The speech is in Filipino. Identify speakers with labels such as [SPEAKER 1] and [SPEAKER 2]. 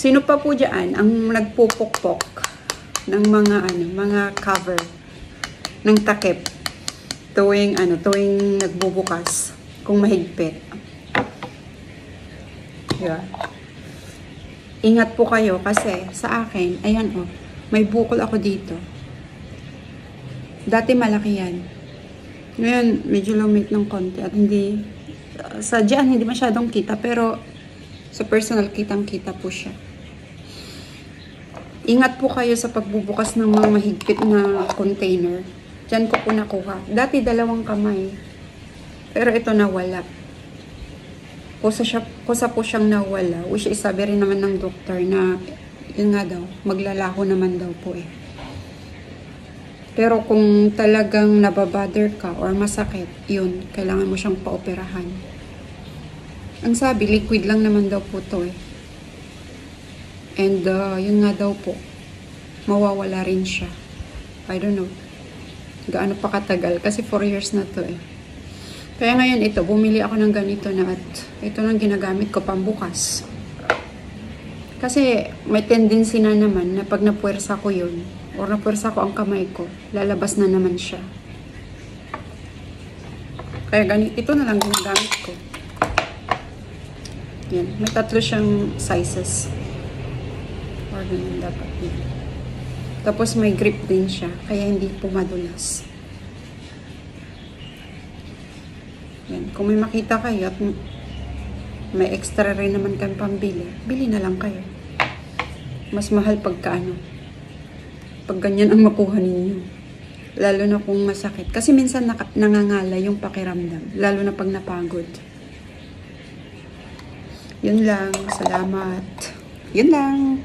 [SPEAKER 1] Sino pa po dyan ang nagpupukpok ng mga mga cover ng takip tuwing nagbubukas kung mahigpit? Diba? Ingat po kayo kasi sa akin, ayan may bukol ako dito. Dati malaki yan. Ngayon, medyo lumit ng konti at hindi, sa dyan hindi masyadong kita pero sa personal kitang-kita po siya. Ingat po kayo sa pagbubukas ng mga mahigpit na container. Diyan ko po nakuha. Dati 2 kamay. Pero ito nawala. Kusa po siyang nawala. Which is sabi rin naman ng doktor na yun nga daw, maglalaho naman daw po eh. Pero kung talagang nababother ka or masakit, yun, kailangan mo siyang paoperahan. Ang sabi, liquid lang naman daw po to eh. And yun nga daw po, mawawala rin siya. I don't know. Gaano pa katagal. Kasi 4 years na to eh. Kaya ngayon ito, bumili ako ng ganito na at ito nang ginagamit ko pambukas. Kasi may tendency na naman na pag napuwersa ko yun, or napuwersa ko ang kamay ko, lalabas na naman siya. Kaya ito na lang ginagamit ko. Yan. May 3 siyang sizes. Or ganun dapat yun. Tapos may grip din siya. Kaya hindi po madulas. Yan. Kung may makita kayo at may extra rin naman kayong pambili, bili na lang kayo. Mas mahal pagka pag ganyan ang makuha ninyo. Lalo na kung masakit. Kasi minsan nangangala yung pakiramdam. Lalo na pag napagod. Yun lang. Salamat. Yun lang.